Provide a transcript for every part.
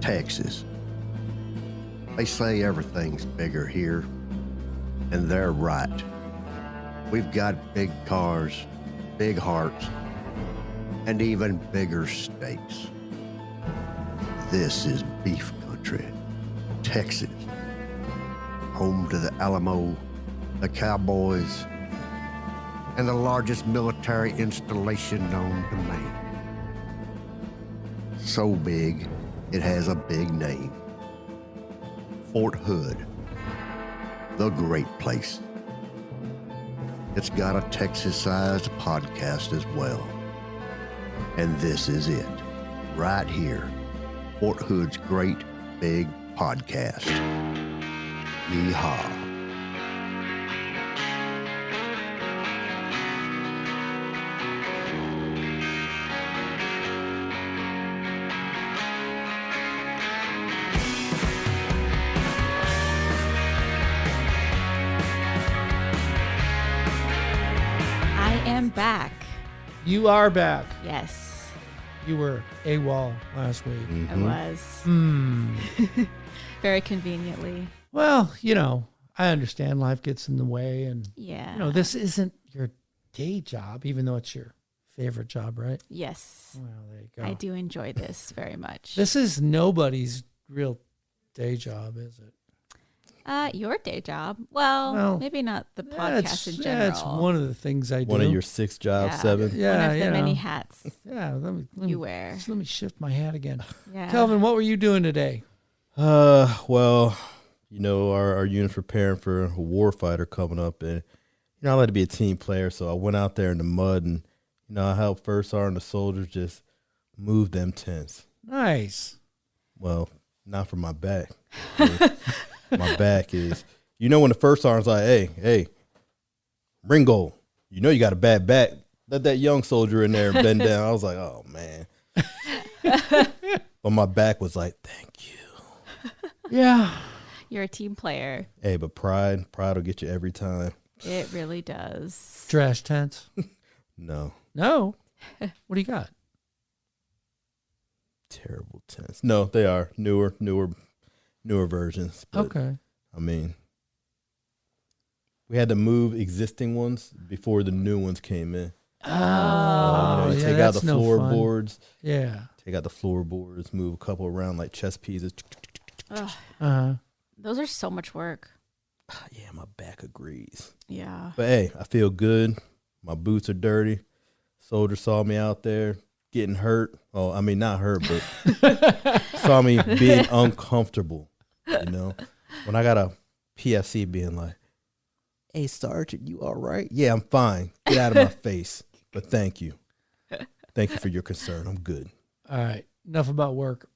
Texas. They say everything's bigger here, and they're right. We've got big cars, big hearts, and even bigger stakes. This is beef country, Texas, home to the Alamo, the Cowboys, and the largest military installation known to man. So big, it has a big name. Fort Hood, the great place. It's got a Texas-sized podcast as well. And this is it, right here, Fort Hood's great big podcast. Yeehaw. Back. You are back. Yes. You were AWOL last week. I was. Very conveniently. Well, I understand life gets in the way, and this isn't your day job, even though it's your favorite job, right? Yes. Well, there you go. I do enjoy this very much. This is nobody's real day job, is it? Your day job. Well, maybe not the podcast in general. Yeah, it's one of the things I do. One of your 6 jobs, 7. Yeah, one of the many hats you wear. Let me shift my hat again. Yeah. Kelvin, what were you doing today? Well, our unit's preparing for a warfighter coming up, and I like to be a team player, so I went out there in the mud, and I helped First Sergeant and the soldiers just move them tents. Nice. Well, not for my back. My back is, when the First Sergeant's like, hey, Ringold, you got a bad back. Let that young soldier in there and bend down. I was like, oh, man. But my back was like, thank you. Yeah. You're a team player. Hey, but pride will get you every time. It really does. Trash tents? No. No? What do you got? Terrible tents. No, they are newer versions. But, okay. I mean, we had to move existing ones before the new ones came in. Oh, you take out the floorboards. Yeah. Take out the floorboards, move a couple around like chess pieces. Those are so much work. Yeah, my back agrees. Yeah. But hey, I feel good. My boots are dirty. Soldier saw me out there getting hurt. Oh, I mean, not hurt, but saw me being uncomfortable. When I got a PFC being like, hey, Sergeant, you all right? Yeah, I'm fine. Get out of my face. But thank you. Thank you for your concern. I'm good. All right. Enough about work.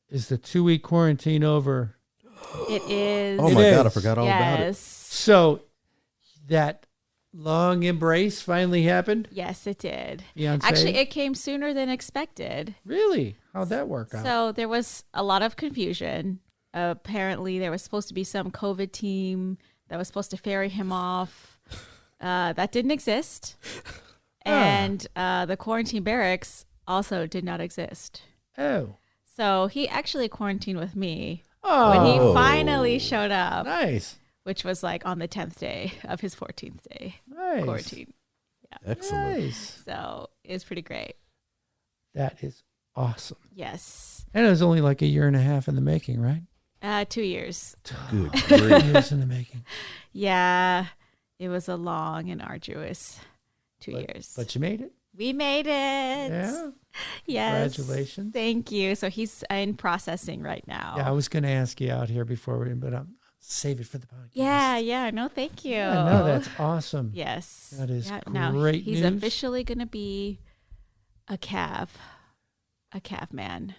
Is the 2-week quarantine over? It is. Oh, my God. I forgot all about it. So that long embrace finally happened? Yes, it did. Fiancé? Actually, it came sooner than expected. Really? How'd that work out? So there was a lot of confusion. Apparently, there was supposed to be some COVID team that was supposed to ferry him off. That didn't exist. And the quarantine barracks also did not exist. Oh. So he actually quarantined with me when he finally showed up. Nice. Which was like on the 10th day of his 14th day quarantine. Yeah. Excellent. Nice. So it was pretty great. That is awesome. Yes. And it was only like a year and a half in the making, right? 2 years. Good. 3 years in the making. Yeah. It was a long and arduous 2 years. But you made it. We made it. Yeah. Yes. Congratulations. Thank you. So he's in processing right now. Yeah, I was going to ask you out here before, but I'll save it for the podcast. Yeah. No, thank you. Yeah, no, that's awesome. Yes. That is great now he's news. officially going to be a cav man.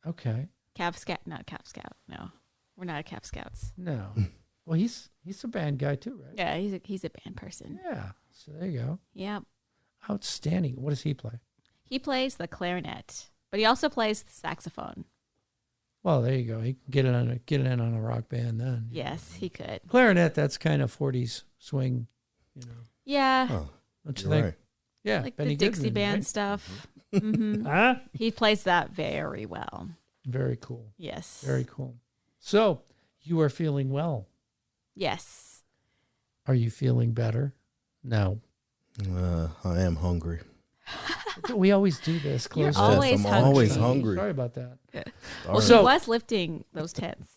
Okay. Cav Scout, not Cav Scout. No, we're not a Cav Scouts. No. Well, he's a band guy too, right? Yeah, he's a band person. Yeah. So there you go. Yep. Outstanding. What does he play? He plays the clarinet, but he also plays the saxophone. Well, there you go. He can get in on a rock band then. Yes, he could. Clarinet, that's kind of 40s swing, Yeah. Oh, don't you think? right. Yeah. Like Benny the Dixie Goodman, band right? stuff. Mm-hmm. Huh? He plays that very well. Very cool. Yes. Very cool. So you are feeling well. Yes. Are you feeling better? No. I am hungry. We always do this. You're Close. always I'm hungry. always hungry. Sorry about that. Well, So- she was lifting those tents.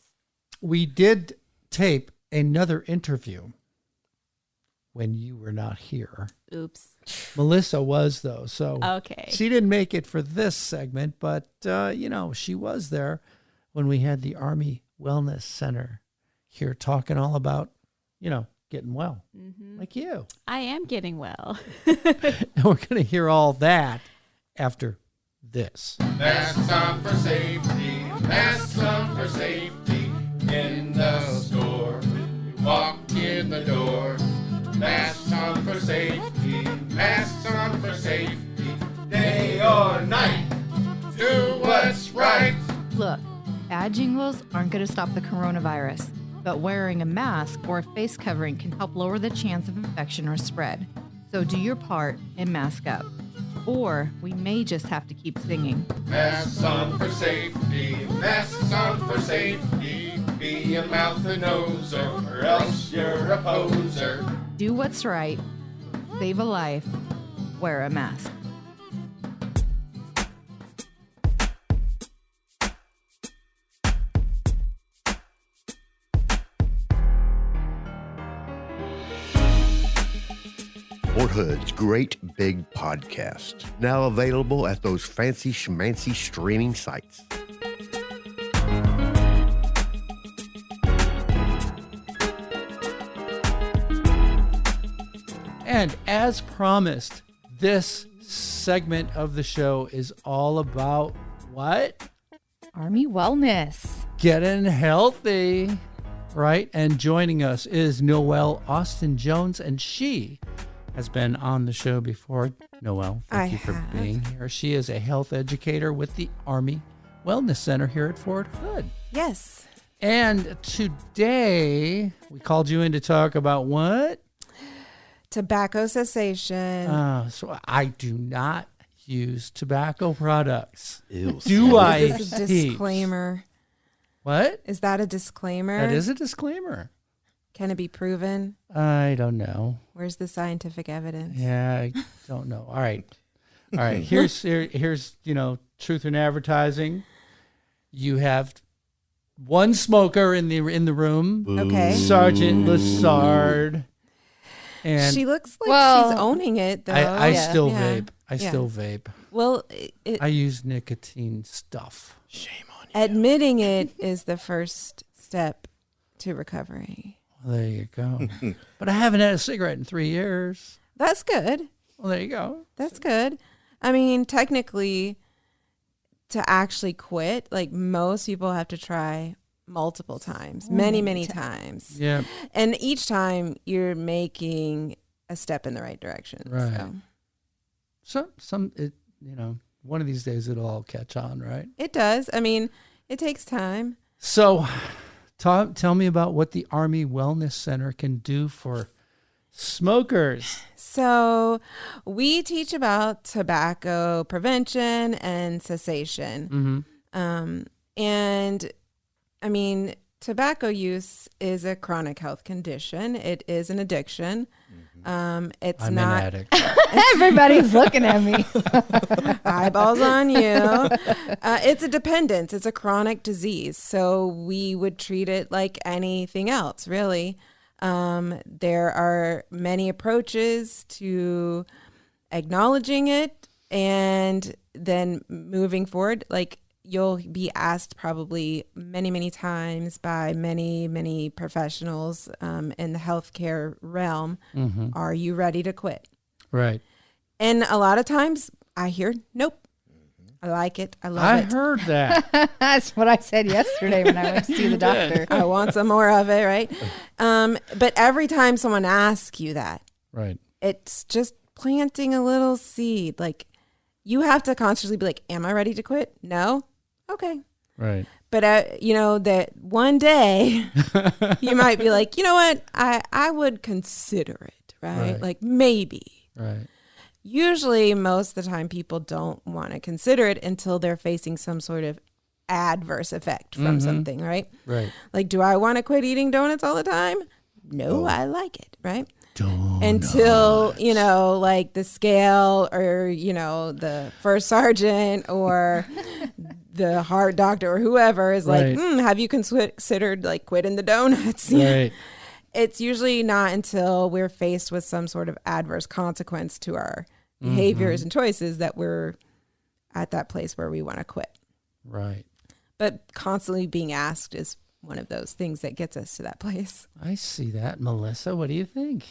We did tape another interview when you were not here. Oops. Melissa was, though. So Okay. she didn't make it for this segment, but, she was there when we had the Army Wellness Center here talking all about, getting well, like you. I am getting well. And we're going to hear all that after this. Masks on for safety, masks on for safety. In the store, you walk in the door. Masks on for safety, masks on for safety. Day or night, do what's right. Look, bad jingles aren't going to stop the coronavirus, but wearing a mask or a face covering can help lower the chance of infection or spread. So do your part and mask up. Or we may just have to keep singing. Masks on for safety, masks on for safety. Be a mouth and noser, or else you're a poser. Do what's right, save a life, wear a mask. Fort Hood's Great Big Podcast, now available at those fancy schmancy streaming sites. And as promised, this segment of the show is all about what? Army wellness. Getting healthy, right? And joining us is Noelle Austin Jones, and she has been on the show before. Noelle, thank you for being here. She is a health educator with the Army Wellness Center here at Fort Hood. Yes. And today we called you in to talk about what? Tobacco cessation. So I do not use tobacco products. Ew. Do I? Is this a disclaimer? What? Is that a disclaimer? That is a disclaimer. Can it be proven? I don't know. Where's the scientific evidence? Yeah, I don't know. All right. Here's truth in advertising. You have one smoker in the room. Okay. Sergeant Lessard. And She looks like she's owning it, though. I still Yeah. vape. I still vape. Well, I use nicotine stuff. Shame on you. admitting it is the first step to recovery. Well, there you go. But I haven't had a cigarette in 3 years. That's good. Well, there you go. That's good. I mean, technically, to actually quit, like most people have to try multiple times, many times. Yeah. And each time you're making a step in the right direction. Right. So one of these days it'll all catch on, right? It does. I mean, it takes time. So tell me about what the Army Wellness Center can do for smokers. So we teach about tobacco prevention and cessation. Mm-hmm. And I mean, tobacco use is a chronic health condition. It is an addiction. It's I'm not an addict. Everybody's looking at me. eyeballs on you. It's a dependence. It's a chronic disease. So we would treat it like anything else, really. There are many approaches to acknowledging it and then moving forward. Like you'll be asked probably many times by many professionals in the healthcare realm, are you ready to quit? Right. And a lot of times I hear, nope. I like it. I love it. I heard that. That's what I said yesterday when I went to see the doctor. I want some more of it, right? But every time someone asks you that, Right. it's just planting a little seed. Like you have to consciously be like, am I ready to quit? No? Okay. Right. But, that one day you might be like, you know what? I would consider it, right? Right. Like maybe. Right. Usually most of the time people don't want to consider it until they're facing some sort of adverse effect from something, right? Right. Like, do I want to quit eating donuts all the time? No, I like it, right? Until, you know, like the scale or, you know, the first sergeant or the heart doctor or whoever is like, have you considered like quitting the donuts? Right. It's usually not until we're faced with some sort of adverse consequence to our behaviors and choices that we're at that place where we want to quit. Right. But constantly being asked is one of those things that gets us to that place. I see that. Melissa, what do you think?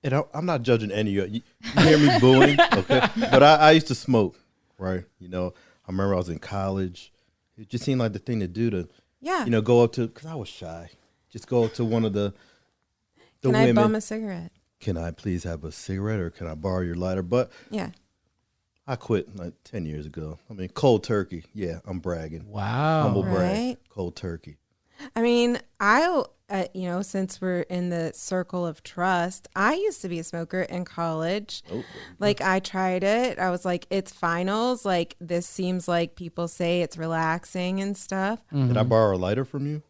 And I'm not judging any of you. You hear me booing, okay? But I used to smoke, right? You know, I remember I was in college. It just seemed like the thing to do to, you know, go up to, because I was shy. Just go up to one of the Can women. I bum a cigarette? Can I please have a cigarette or can I borrow your lighter? But Yeah. I quit like 10 years ago. I mean, cold turkey. Yeah, I'm bragging. Wow. Humble brag. Right. Cold turkey. I mean, you know, since we're in the circle of trust, I used to be a smoker in college. Oh, Like, I tried it. I was like, it's finals. Like, this seems like people say it's relaxing and stuff. Did I borrow a lighter from you?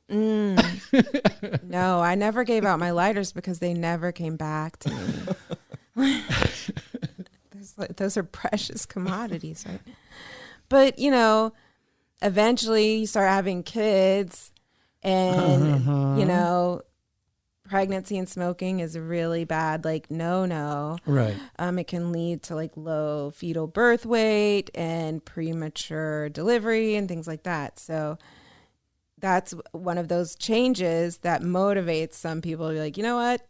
No, I never gave out my lighters because they never came back to me. Those are precious commodities, right? But, you know, eventually you start having kids and, you know, pregnancy and smoking is really bad. Like, no. Right. It can lead to like low fetal birth weight and premature delivery and things like that. So that's one of those changes that motivates some people to be like, you know what?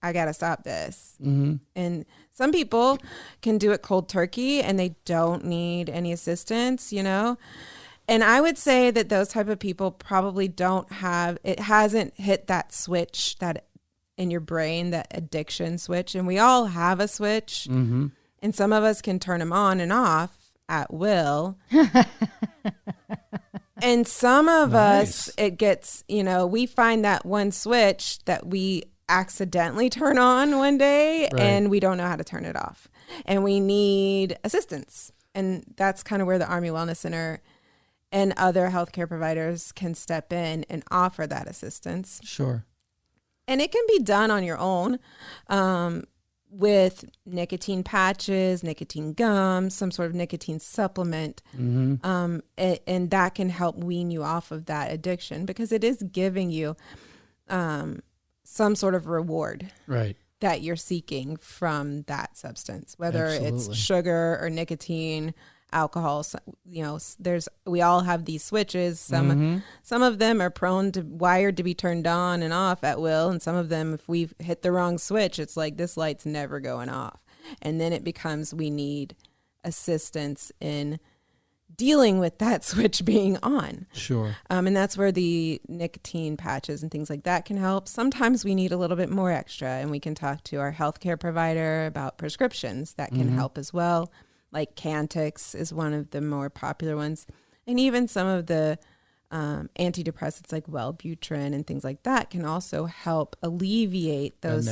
I got to stop this. And some people can do it cold turkey and they don't need any assistance, you know? And I would say that those type of people probably don't have, it hasn't hit that switch that in your brain, that addiction switch. And we all have a switch. And some of us can turn them on and off at will. And some of us, it gets, you know, we find that one switch that we accidentally turn on one day and we don't know how to turn it off. And we need assistance. And that's kind of where the Army Wellness Center and other healthcare providers can step in and offer that assistance. Sure. And it can be done on your own with nicotine patches, nicotine gums, some sort of nicotine supplement. And that can help wean you off of that addiction because it is giving you some sort of reward that you're seeking from that substance, whether it's sugar or nicotine, alcohol. You know, we all have these switches. Some of them are wired to be turned on and off at will, and some of them, if we hit the wrong switch, it's like this light's never going off, and then it becomes we need assistance in dealing with that switch being on. Sure. And that's where the nicotine patches and things like that can help. Sometimes we need a little bit more extra, and we can talk to our healthcare provider about prescriptions that can help as well. Like Cantix is one of the more popular ones. And even some of the antidepressants like Wellbutrin and things like that can also help alleviate those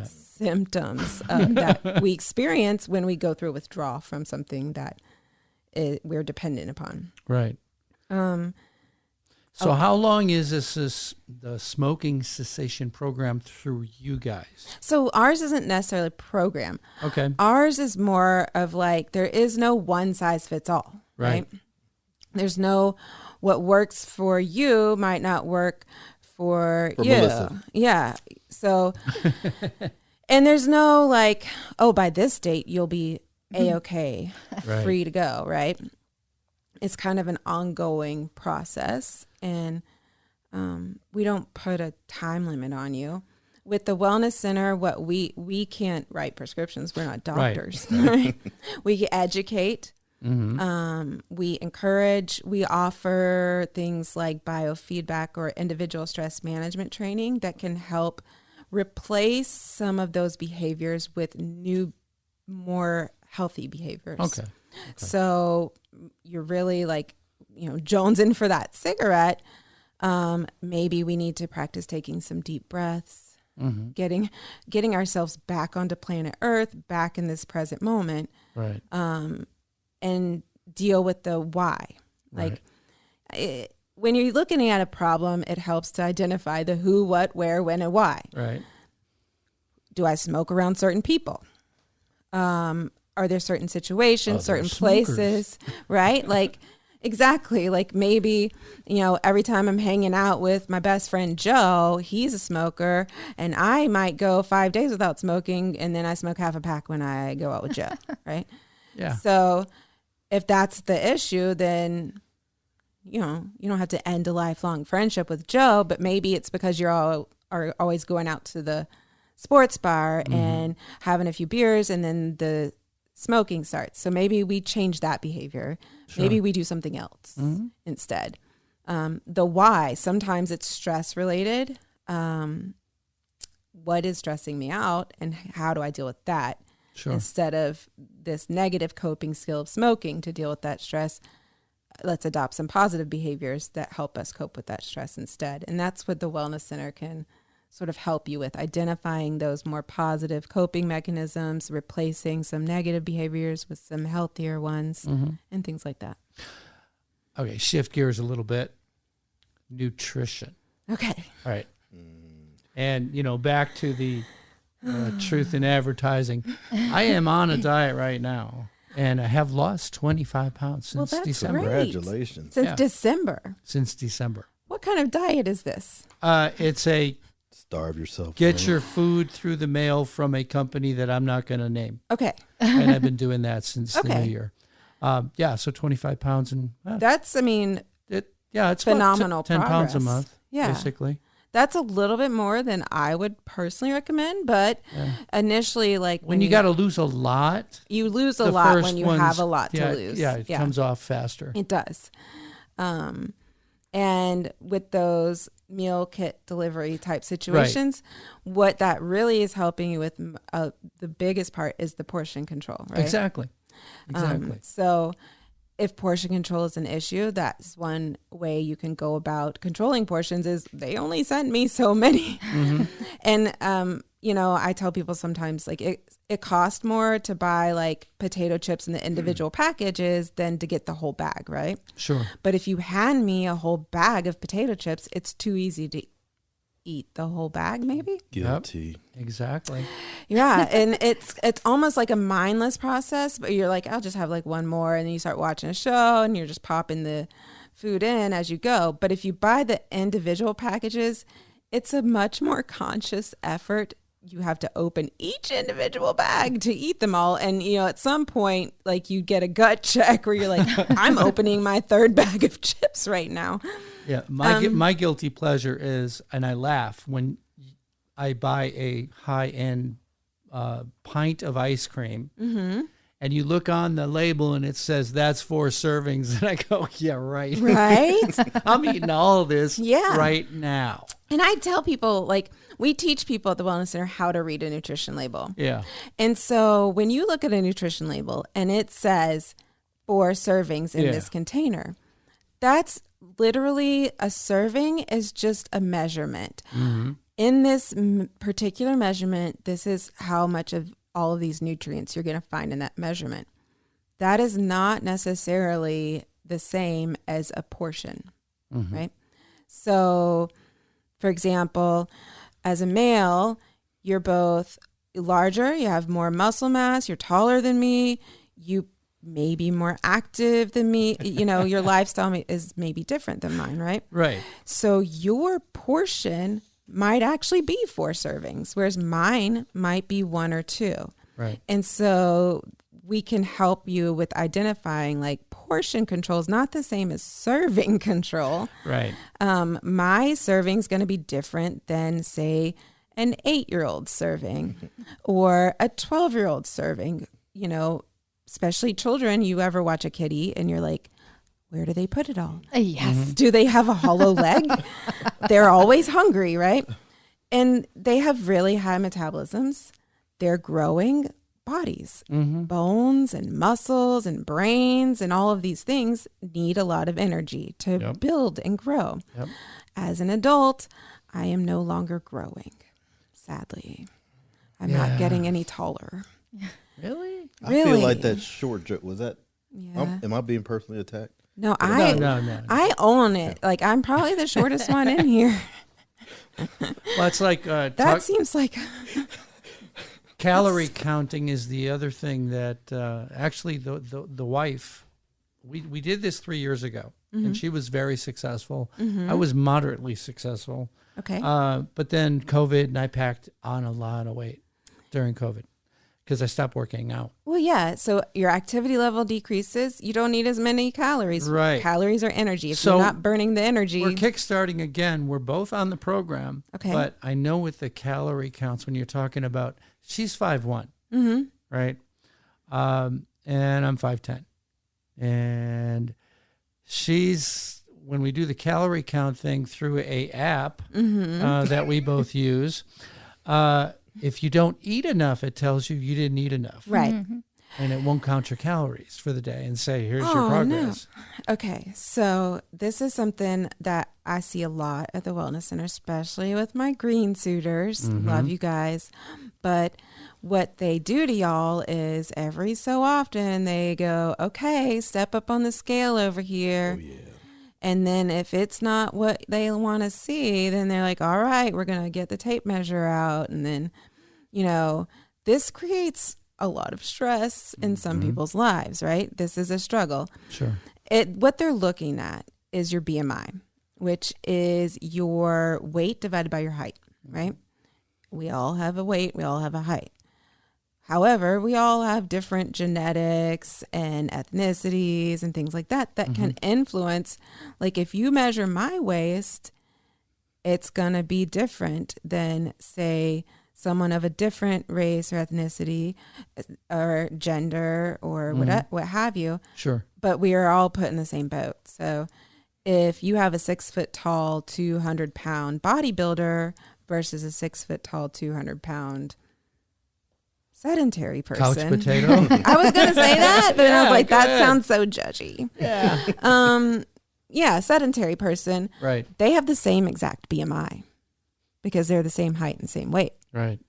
symptoms that we experience when we go through a withdrawal from something that we're dependent upon. Right. So how long is the smoking cessation program through you guys? So ours isn't necessarily a program. Okay. Ours is more of like, there is no one size fits all, right? There's no, what works for you might not work for you. Melissa. Yeah. So, and there's no like, oh, by this date, you'll be A-okay, free to go, right? It's kind of an ongoing process, and we don't put a time limit on you. With the Wellness Center, what we can't write prescriptions. We're not doctors. Right. We educate. We encourage. We offer things like biofeedback or individual stress management training that can help replace some of those behaviors with new, more healthy behaviors. Okay. So you're really like, jonesing for that cigarette. Maybe we need to practice taking some deep breaths, getting ourselves back onto planet Earth, back in this present moment. Right. And deal with the why. Like when you're looking at a problem, it helps to identify the who, what, where, when, and why. Right. Do I smoke around certain people? Are there certain situations, certain smokers. places, right? Like, exactly. Like maybe, every time I'm hanging out with my best friend Joe, he's a smoker, and I might go 5 days without smoking, and then I smoke half a pack when I go out with Joe, right? Yeah. So if that's the issue, then, you don't have to end a lifelong friendship with Joe, but maybe it's because are always going out to the sports bar and having a few beers, and then the smoking starts. So maybe we change that behavior. Sure. Maybe we do something else instead. The why, sometimes it's stress related. What is stressing me out, and how do I deal with that? Sure. Instead of this negative coping skill of smoking to deal with that stress, let's adopt some positive behaviors that help us cope with that stress instead. And that's what the Wellness Center can sort of help you with, identifying those more positive coping mechanisms, replacing some negative behaviors with some healthier ones, and things like that. Okay, shift gears a little bit. Nutrition. Okay. All right. And, back to the truth in advertising. I am on a diet right now, and I have lost 25 pounds since that's December. great. Congratulations. Since December. Since December. What kind of diet is this? It's a Starve yourself. get your food through the mail from a company that I'm not going to name. Okay. And I've been doing that since the Okay. new year. So 25 pounds and That's, it's phenomenal 10 pounds a progress. month, Yeah. basically. That's a little bit more than I would personally recommend, but initially, like When you got to lose a lot, you lose a the lot first when you ones- have a lot yeah, to lose. Yeah, it comes off faster. It does. And with those meal kit delivery type situations, what that really is helping you with, the biggest part is the portion control, right? Exactly. So if portion control is an issue, that's one way you can go about controlling portions is they only sent me so many. And, I tell people sometimes like it costs more to buy like potato chips in the individual packages than to get the whole bag, right? Sure. But if you hand me a whole bag of potato chips, it's too easy to eat the whole bag, maybe. Guilty. Exactly. Yeah, and it's almost like a mindless process, but you're like, I'll just have like one more, and then you start watching a show, and you're just popping the food in as you go. But if you buy the individual packages, it's a much more conscious effort. You have to open each individual bag to eat them all. And, at some point, like you get a gut check where you're like, I'm opening my third bag of chips right now. Yeah. My guilty pleasure is, and I laugh when I buy a high-end pint of ice cream, and you look on the label and it says that's 4 servings, and I go, yeah, right. Right? I'm eating all of this Yeah. right now. And I tell people, like, we teach people at the Wellness Center how to read a nutrition label. Yeah. And so when you look at a nutrition label and it says 4 servings in this container, that's literally a serving is just a measurement. In this particular measurement, this is how much of all of these nutrients you're going to find in that measurement. That is not necessarily the same as a portion, right? So, for example, as a male, you're both larger, you have more muscle mass, you're taller than me, you may be more active than me, your lifestyle is maybe different than mine, right? Right. So your portion might actually be 4 servings, whereas mine might be 1 or 2. Right. And so we can help you with identifying like portion control is not the same as serving control. Right. My serving is going to be different than, say, an 8-year-old serving or a 12-year-old serving. Especially children, you ever watch a kid eat and you're like, where do they put it all? Yes. Do they have a hollow leg? They're always hungry, right? And they have really high metabolisms. They're growing bodies. Bones and muscles and brains and all of these things need a lot of energy to build and grow. Yep. As an adult, I am no longer growing, sadly. I'm not getting any taller. Really? I feel like that short joke, was that Yeah. Am I being personally attacked? No, No. I own it. Like, I'm probably the shortest one in here. Well, it's like That seems like calorie counting is the other thing that actually the wife, we did this 3 years ago, and she was very successful. I was moderately successful. okay. But then COVID, and I packed on a lot of weight during COVID because I stopped working out. Well, yeah. So your activity level decreases. You don't need as many calories. Right. Calories are energy. If So you're not burning the energy. We're kickstarting again. We're both on the program. Okay. But I know with the calorie counts, when you're talking about, she's 5'1", right? And I'm 5'10". And she's, when we do the calorie count thing through a app that we both use, if you don't eat enough, it tells you you didn't eat enough. Right. And it won't count your calories for the day and say, here's your progress. No. Okay. So this is something that I see a lot at the Wellness Center, especially with my green suitors. Love you guys. But what they do to y'all is every so often they go, okay, step up on the scale over here. Oh, yeah. And then if it's not what they want to see, then they're like, all right, we're going to get the tape measure out. And then, this creates a lot of stress in some people's lives, right? This is a struggle. Sure. What they're looking at is your BMI, which is your weight divided by your height, right? We all have a weight. We all have a height. However, we all have different genetics and ethnicities and things like that can influence. Like if you measure my waist, it's going to be different than, say, someone of a different race or ethnicity or gender or what have you. Sure. But we are all put in the same boat. So if you have a 6 foot tall, 200-pound bodybuilder versus a 6 foot tall, 200-pound sedentary person. Couch potato. I was going to say that, but I was like, that sounds so judgy. Yeah. Sedentary person. Right. They have the same exact BMI because they're the same height and same weight. Right.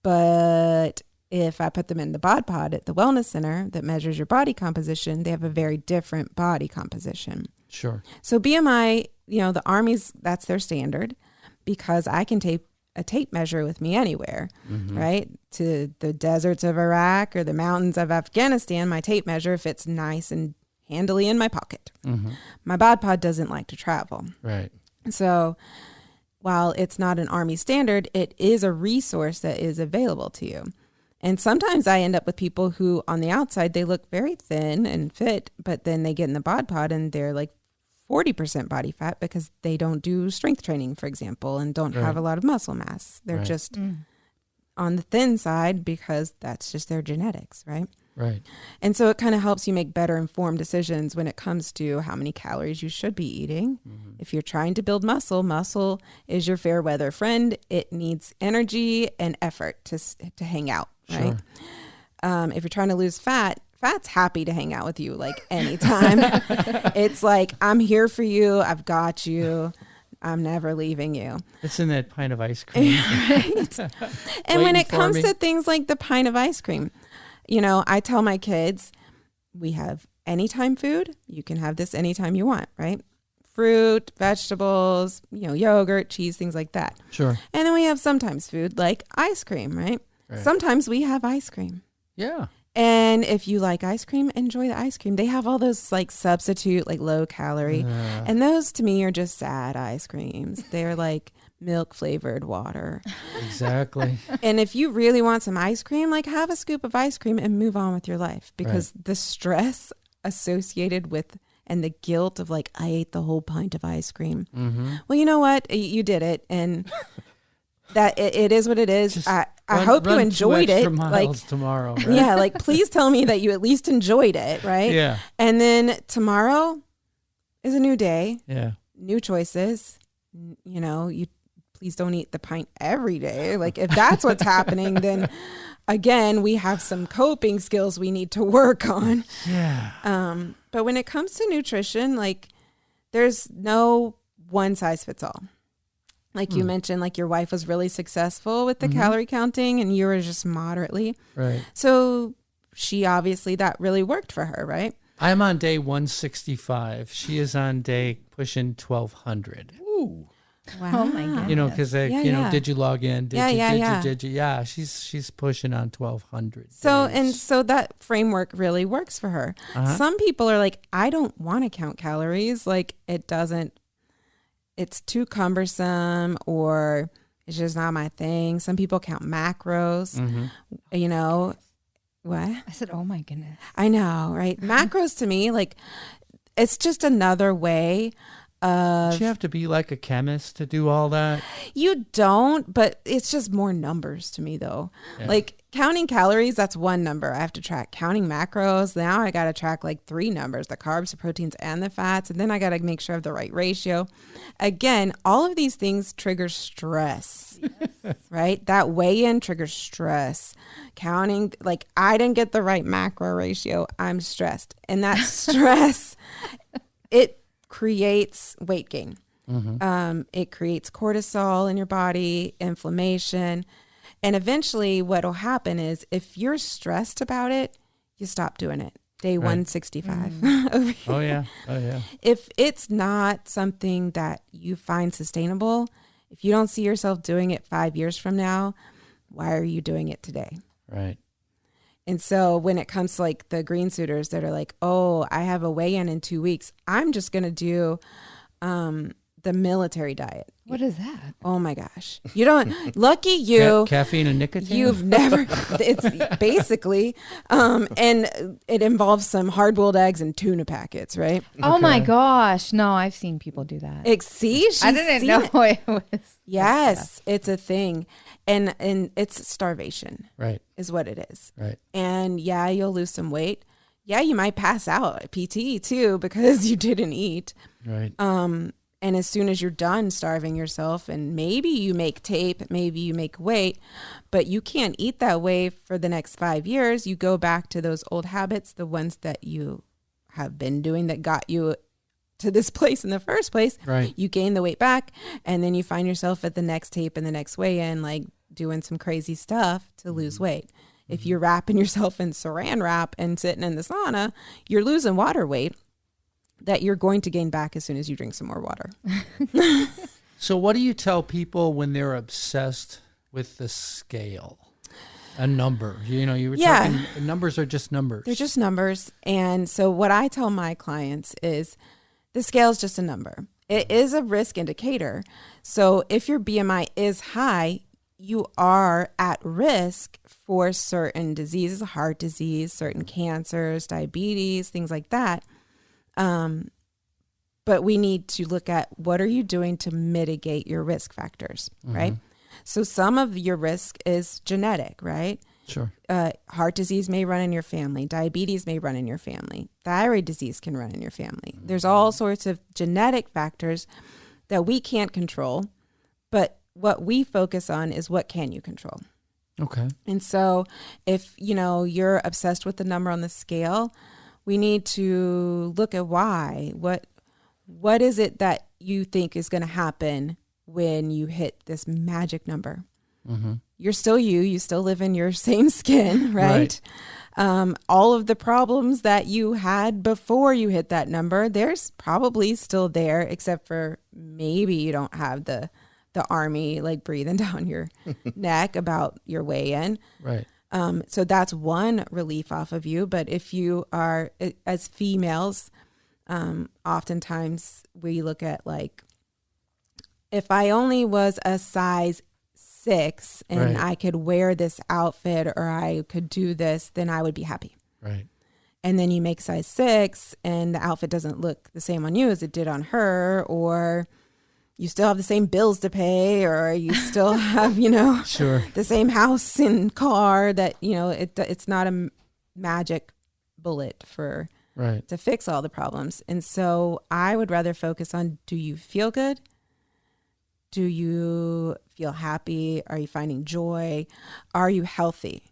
But if I put them in the bod pod at the Wellness Center that measures your body composition, they have a very different body composition. Sure. So BMI, the Army's, that's their standard because I can take a tape measure with me anywhere, right? To the deserts of Iraq or the mountains of Afghanistan, my tape measure fits nice and handily in my pocket. My bod pod doesn't like to travel. Right. So while it's not an Army standard, it is a resource that is available to you. And sometimes I end up with people who on the outside, they look very thin and fit, but then they get in the bod pod and they're like 40% body fat because they don't do strength training, for example, and don't have a lot of muscle mass. They're just on the thin side because that's just their genetics, right? Right. And so it kind of helps you make better informed decisions when it comes to how many calories you should be eating. If you're trying to build muscle is your fair weather friend. It needs energy and effort to hang out, right? If you're trying to lose fat's happy to hang out with you like anytime. It's like, I'm here for you. I've got you. I'm never leaving you. It's in that pint of ice cream. Right. And when it comes to things like the pint of ice cream, I tell my kids, we have anytime food. You can have this anytime you want, right? Fruit, vegetables, yogurt, cheese, things like that. Sure. And then we have sometimes food like ice cream, right? Sometimes we have ice cream. Yeah. And if you like ice cream, enjoy the ice cream. They have all those like substitute, like low calorie. And those to me are just sad ice creams. They're like milk flavored water. Exactly. And if you really want some ice cream, like have a scoop of ice cream and move on with your life because the stress associated with and the guilt of like, I ate the whole pint of ice cream. Well, you know what? You did it. And that it is what it is. I hope you enjoyed it. Like tomorrow. Right? Yeah. Like, please tell me that you at least enjoyed it. Right. Yeah. And then tomorrow is a new day. Yeah. New choices. You please don't eat the pint every day. Like if that's what's happening, then again, we have some coping skills we need to work on. Yeah. But when it comes to nutrition, like there's no one size fits all. Like you mentioned, like your wife was really successful with the calorie counting and you were just moderately. Right. So she obviously, that really worked for her, right? I'm on day 165. She is on day pushing 1200. Ooh. Oh my goodness. You know, because did you log in? Did you? Yeah, she's pushing on 1200. So that framework really works for her. Uh-huh. Some people are like, I don't want to count calories. Like it's too cumbersome, or it's just not my thing. Some people count macros. Mm-hmm. What? I said, oh my goodness. I know, right? Macros to me, like, it's just another way of. Do you have to be like a chemist to do all that? You don't, but it's just more numbers to me, though. Yeah. Like counting calories, that's one number I have to track. Counting macros, now I got to track like 3 numbers: the carbs, the proteins, and the fats. And then I got to make sure I have the right ratio. Again, all of these things trigger stress, right? That weigh-in triggers stress. Counting, like, I didn't get the right macro ratio, I'm stressed. And that stress, it creates weight gain. Mm-hmm. It creates cortisol in your body, inflammation. And eventually what will happen is if you're stressed about it, you stop doing it. Day 165. Over here. Oh, yeah. If it's not something that you find sustainable, if you don't see yourself doing it 5 years from now, why are you doing it today? Right. And so when it comes to like the green suiters that are like, oh, I have a weigh-in in 2 weeks, I'm just going to do the military diet. What is that? Oh my gosh. You don't, lucky you. Caffeine and nicotine? You've never, it's basically, and it involves some hard-boiled eggs and tuna packets, right? Oh my gosh. No, I've seen people do that. See, I didn't know it was. Yes, it's a thing. And it's starvation. Right. Is what it is. Right. And yeah, you'll lose some weight. Yeah, you might pass out at PT too because you didn't eat. Right. And as soon as you're done starving yourself, and maybe you make tape, maybe you make weight, but you can't eat that way for the next 5 years. You go back to those old habits, the ones that you have been doing that got you to this place in the first place. Right. You gain the weight back, and then you find yourself at the next tape and the next weigh-in, like doing some crazy stuff to lose weight. If you're wrapping yourself in saran wrap and sitting in the sauna, you're losing water weight that you're going to gain back as soon as you drink some more water. So what do you tell people when they're obsessed with the scale? A number. You were talking, numbers are just numbers. They're just numbers. And so what I tell my clients is the scale is just a number. It is a risk indicator. So if your BMI is high, you are at risk for certain diseases, heart disease, certain cancers, diabetes, things like that. But we need to look at what are you doing to mitigate your risk factors, right? So some of your risk is genetic, right? Sure. Heart disease may run in your family. Diabetes may run in your family. Thyroid disease can run in your family. There's all sorts of genetic factors that we can't control, but what we focus on is what can you control. Okay. And so if, you're obsessed with the number on the scale, we need to look at why. What is it that you think is going to happen when you hit this magic number? Mm-hmm. You're still you still live in your same skin, right? All of the problems that you had before you hit that number, there's probably still there, except for maybe you don't have the army like breathing down your neck about your weigh-in. Right. So that's one relief off of you. But if you are, as females, oftentimes we look at like, if I only was a size 6 and I could wear this outfit or I could do this, then I would be happy. Right. And then you make size 6 and the outfit doesn't look the same on you as it did on her, or you still have the same bills to pay, or you still have, Sure. the same house and car that, it's not a magic bullet to fix all the problems. And so I would rather focus on, do you feel good? Do you feel happy? Are you finding joy? Are you healthy?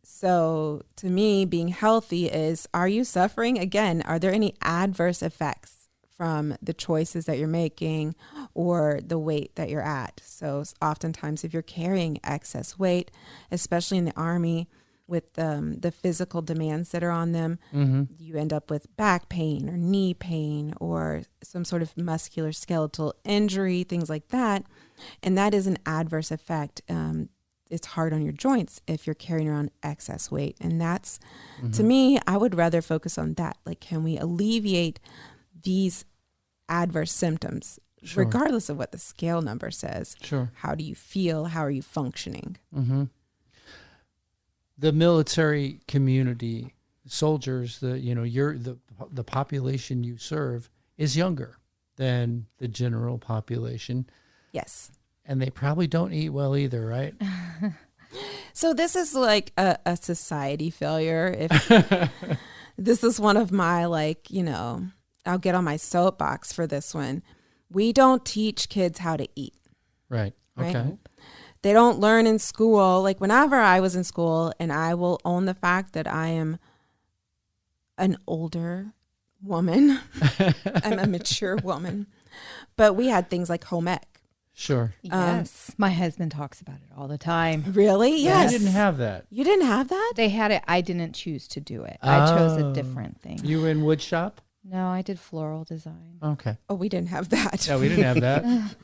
So to me, being healthy is, are you suffering? Again, are there any adverse effects from the choices that you're making or the weight that you're at? So oftentimes if you're carrying excess weight, especially in the Army, with the physical demands that are on them, Mm-hmm. you end up with back pain or knee pain or some sort of muscular skeletal injury, things like that. And that is an adverse effect. It's hard on your joints if you're carrying around excess weight. And that's, to me, I would rather focus on that. Like, can we alleviate these adverse symptoms, Sure. regardless of what the scale number says? Sure. How do you feel? How are you functioning? Mm-hmm. The military community, soldiers, the population you serve is younger than the general population, Yes. and they probably don't eat well either, right? So this is like a society failure. If this is one of my, I'll get on my soapbox for this one. We don't teach kids how to eat. Right. Okay. Right? They don't learn in school. Like whenever I was in school, and I will own the fact that I am an older woman. I'm a mature woman. But we had things like home ec. Sure. Yes. My husband talks about it all the time. Really? Yeah, Yes. I didn't have that. You didn't have that? They had it. I didn't choose to do it. I chose a different thing. You were in wood shop? No, I did floral design. Okay. Oh, we didn't have that. Yeah, we didn't have that.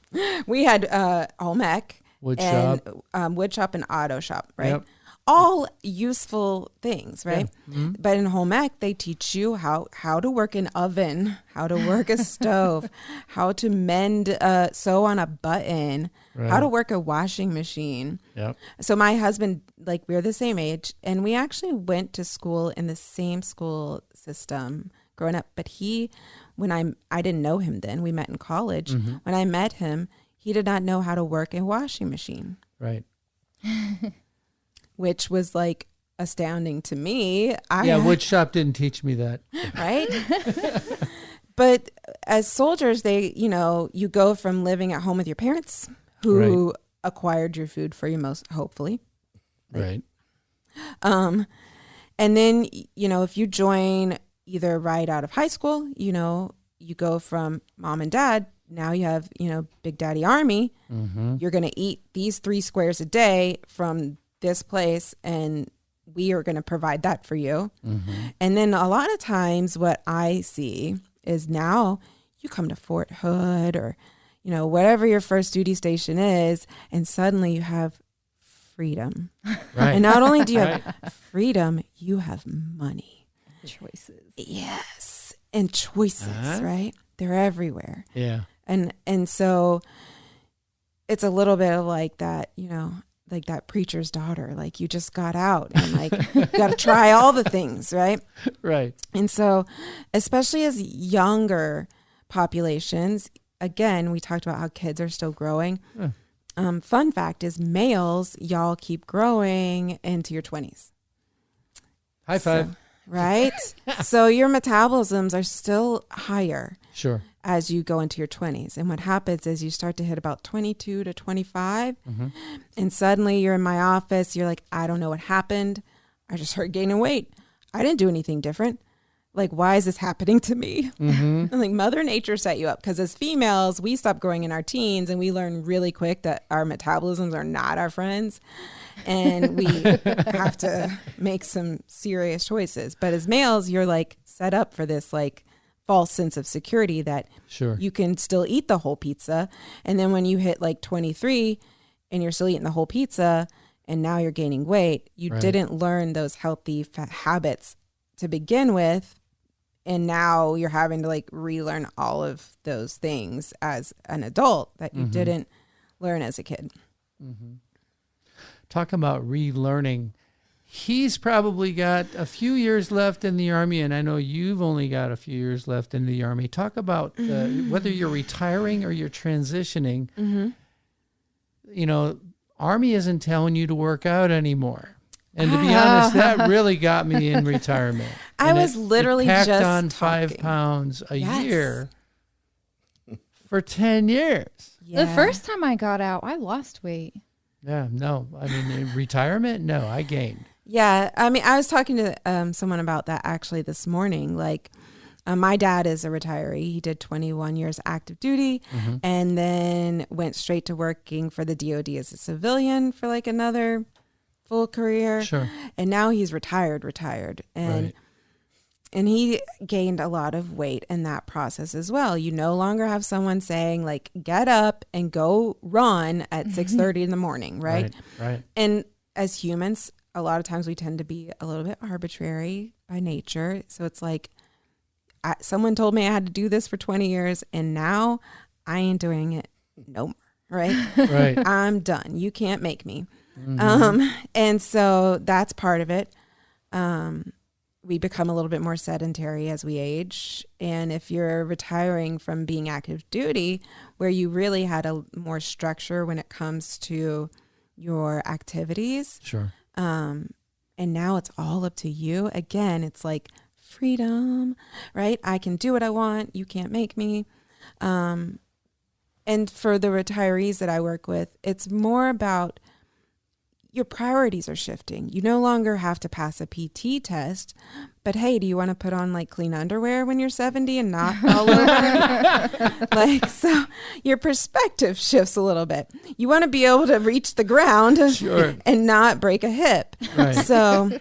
We had home ec. Wood and shop. wood shop and auto shop, right? Yep. All useful things, right? Yeah. Mhm. But in home ec, they teach you how to work an oven, how to work a stove, how to mend, sew on a button, how to Right. work a washing machine. Yep. So my husband, we're the same age, and we actually went to school in the same school system growing up. But when I didn't know him then, we met in college. Mm-hmm. When I met him, he did not know how to work a washing machine, Right. which was astounding to me. Wood shop didn't teach me that. Right? But as soldiers, you go from living at home with your parents who acquired your food for you most, hopefully. Right. And then, if you join either right out of high school, you go from mom and dad. Now you have, Big Daddy Army. Mm-hmm. You're going to eat these 3 squares a day from this place, and we are going to provide that for you. Mm-hmm. And then a lot of times what I see is now you come to Fort Hood or, whatever your first duty station is, and suddenly you have freedom. Right. And not only do you have freedom, you have money. Choices. Yes. And choices, right? They're everywhere. Yeah. And so it's a little bit of like that, like that preacher's daughter. Like you just got out and you got to try all the things, right? Right. And so especially as younger populations, again, we talked about how kids are still growing. Yeah. Fun fact is males, y'all keep growing into your 20s. High five. Right? So your metabolisms are still higher. Sure. As you go into your 20s. And what happens is you start to hit about 22 to 25. Mm-hmm. And suddenly you're in my office. You're like, I don't know what happened. I just started gaining weight. I didn't do anything different. Like, why is this happening to me? Mm-hmm. And Mother Nature set you up. Because as females, we stop growing in our teens and we learn really quick that our metabolisms are not our friends. And we have to make some serious choices. But as males, you're set up for this false sense of security that Sure. you can still eat the whole pizza. And then when you hit 23 and you're still eating the whole pizza and now you're gaining weight, you Right. didn't learn those healthy habits to begin with. And now you're having to relearn all of those things as an adult that you didn't learn as a kid. Mm-hmm. Talk about relearning. He's probably got a few years left in the Army, and I know you've only got a few years left in the Army. Talk about whether you're retiring or you're transitioning. Mm-hmm. Army isn't telling you to work out anymore. And to be honest, that really got me in retirement. I And was literally it packed just on 5 talking. pounds a Yes. year for 10 years. Yeah. The first time I got out, I lost weight. Yeah, no. I mean, in retirement, no, I gained. Yeah. I mean, I was talking to someone about that actually this morning. My dad is a retiree. He did 21 years active duty and then went straight to working for the DOD as a civilian for another full career. Sure. And now he's retired. And and he gained a lot of weight in that process as well. You no longer have someone saying like, get up and go run at 6:30 in the morning, right? Right. And as humans, a lot of times we tend to be a little bit arbitrary by nature. So it's like, someone told me I had to do this for 20 years and now I ain't doing it no more, right? Right. I'm done. You can't make me. And so that's part of it. We become a little bit more sedentary as we age. And if you're retiring from being active duty, where you really had a more structure when it comes to your activities. Sure. And now it's all up to you. Again, it's like freedom, right? I can do what I want. You can't make me. And for the retirees that I work with, it's more about your priorities are shifting. You no longer have to pass a PT test, but hey, do you want to put on like clean underwear when you're 70 and not all over? Like, so your perspective shifts a little bit. You want to be able to reach the ground and not break a hip. Right. So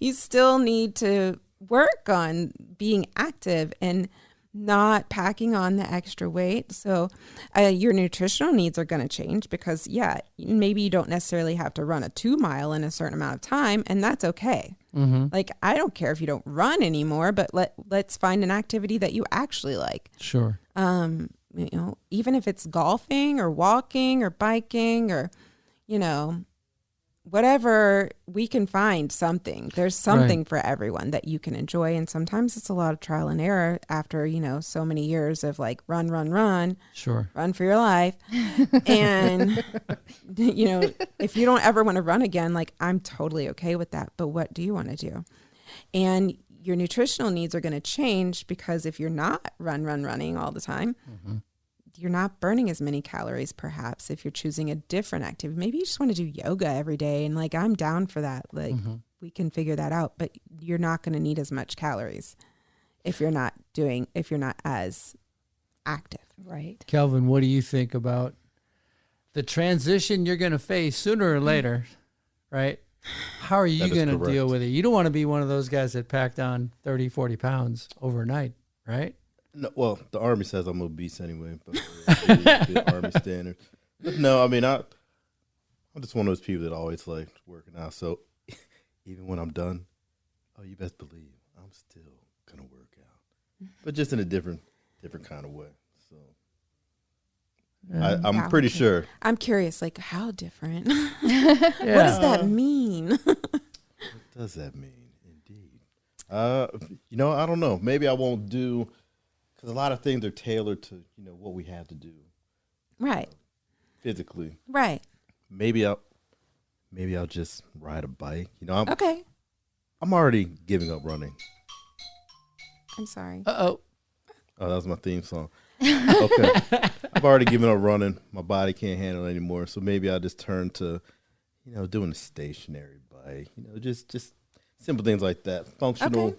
you still need to work on being active and not packing on the extra weight. So your nutritional needs are going to change because, maybe you don't necessarily have to run a 2 mile in a certain amount of time, and that's okay. Mm-hmm. Like, I don't care if you don't run anymore, but let's find an activity that you actually like. Sure. Even if it's golfing or walking or biking or, whatever, we can find something. There's something for everyone that you can enjoy. And sometimes it's a lot of trial and error after, so many years of like run. Sure. Run for your life. And, if you don't ever want to run again, like I'm totally okay with that. But what do you want to do? And your nutritional needs are going to change because if you're not running all the time, you're not burning as many calories, perhaps, if you're choosing a different activity. Maybe you just want to do yoga every day. And like, I'm down for that. Like we can figure that out, but you're not going to need as much calories if you're not as active. Right. Kelvin, what do you think about the transition you're going to face sooner or later, right? How are you going to deal with it? You don't want to be one of those guys that packed on 30, 40 pounds overnight, right? No, well, the Army says I'm obese anyway, but the Army standard. But no, I mean, I'm just one of those people that always liked working out. So even when I'm done, you best believe I'm still gonna work out, but just in a different kind of way. So I'm pretty sure. I'm curious, like how different? What does that mean? What does that mean? Indeed. I don't know. Maybe I won't do. Because a lot of things are tailored to, what we have to do. Right. Physically. Right. Maybe I'll just ride a bike. Okay. I'm already giving up running. I'm sorry. Uh-oh. Oh, that was my theme song. Okay. I've already given up running. My body can't handle it anymore. So maybe I'll just turn to, doing a stationary bike. Just simple things like that. Functional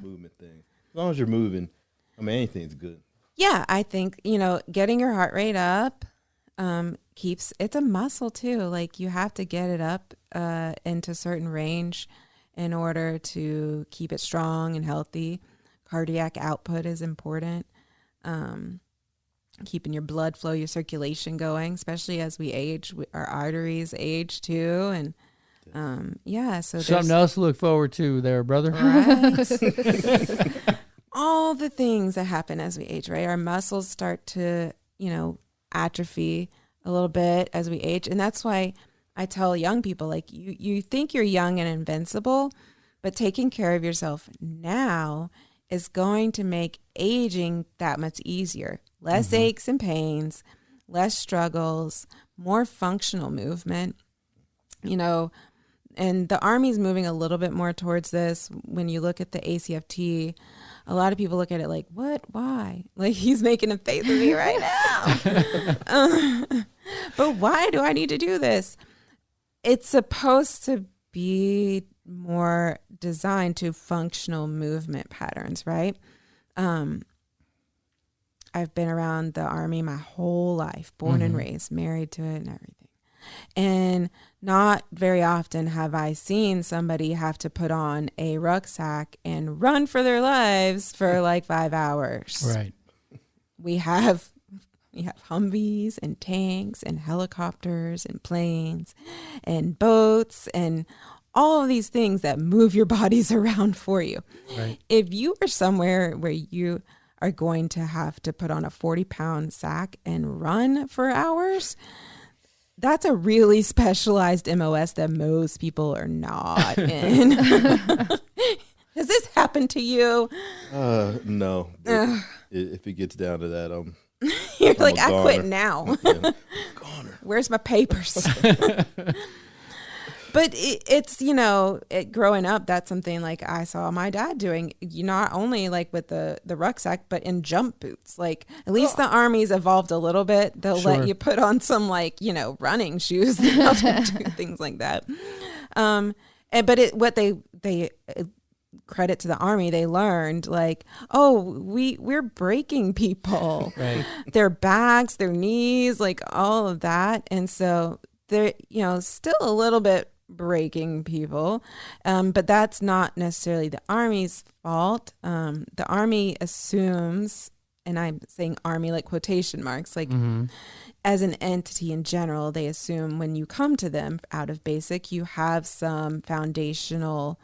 movement things. As long as you're moving. I mean, anything's good. Yeah, I think, getting your heart rate up it's a muscle too. Like you have to get it up into a certain range in order to keep it strong and healthy. Cardiac output is important. Keeping your blood flow, your circulation going, especially as we age, our arteries age too. And so something else to look forward to there, brother. Right. All the things that happen as we age, right? Our muscles start to, atrophy a little bit as we age. And that's why I tell young people, like, you think you're young and invincible, but taking care of yourself now is going to make aging that much easier. Less aches and pains, less struggles, more functional movement, and the Army's moving a little bit more towards this. When you look at the ACFT, a lot of people look at it like, what? Why? Like, he's making a face at me right now. But why do I need to do this? It's supposed to be more designed to functional movement patterns, right? I've been around the Army my whole life, born and raised, married to it and everything. And not very often have I seen somebody have to put on a rucksack and run for their lives for like 5 hours. Right. We have Humvees and tanks and helicopters and planes and boats and all of these things that move your bodies around for you. Right. If you are somewhere where you are going to have to put on a 40-pound sack and run for hours, that's a really specialized MOS that most people are not in. Has this happened to you? No. If it gets down to that, You're I'm like, a I goner. quit now. Yeah, goner. Where's my papers? But it's, growing up, that's something like I saw my dad doing, not only like with the rucksack, but in jump boots. Like at least the Army's evolved a little bit. They'll Sure. let you put on some running shoes now to do things like that. What they credit to the Army, they learned like, we're breaking people, Right. their backs, their knees, like all of that. And so they're, still a little bit breaking people. But that's not necessarily the Army's fault. The Army assumes, and I'm saying Army like quotation marks, like as an entity in general, they assume when you come to them out of basic, you have some foundational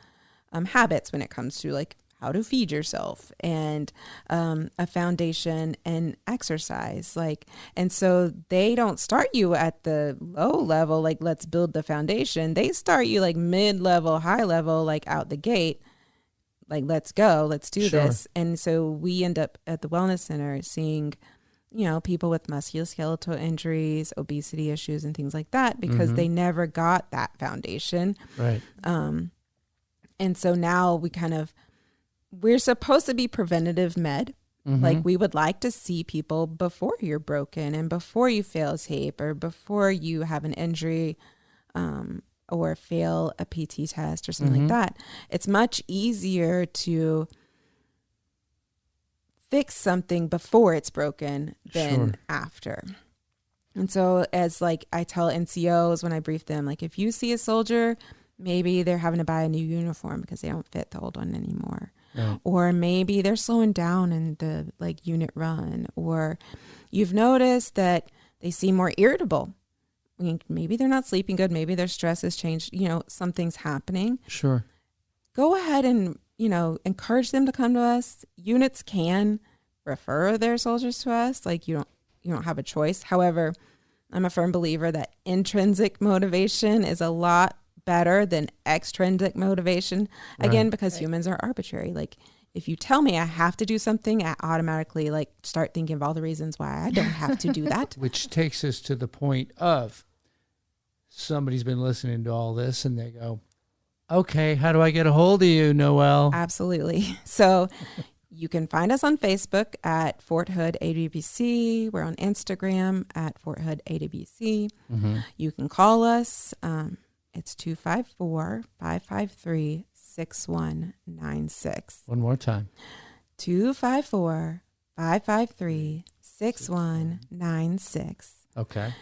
habits when it comes to like how to feed yourself and a foundation and exercise. And so they don't start you at the low level, like let's build the foundation. They start you like mid-level, high level, like out the gate, like let's go, let's do Sure. this. And so we end up at the wellness center seeing, people with musculoskeletal injuries, obesity issues and things like that because they never got that foundation. Right. And so now we're supposed to be preventative med. Like we would like to see people before you're broken and before you fail a tape or before you have an injury or fail a PT test or something like that. It's much easier to fix something before it's broken than after. And so as like I tell NCOs when I brief them, like if you see a soldier, maybe they're having to buy a new uniform because they don't fit the old one anymore. Right. Or maybe they're slowing down in the like unit run, or you've noticed that they seem more irritable. Maybe they're not sleeping good. Maybe their stress has changed. Something's happening. Sure. Go ahead and, encourage them to come to us. Units can refer their soldiers to us. Like you don't have a choice. However, I'm a firm believer that intrinsic motivation is a lot better than extrinsic motivation. Again, because humans are arbitrary. Like if you tell me I have to do something, I automatically like start thinking of all the reasons why I don't have to do that. Which takes us to the point of somebody's been listening to all this and they go, okay, how do I get a hold of you, Noelle? Absolutely. So you can find us on Facebook at Fort Hood AWBC. We're on Instagram at Fort Hood AWBC. You can call us. It's 254-553-6196. One more time. 254-553-6196. Okay.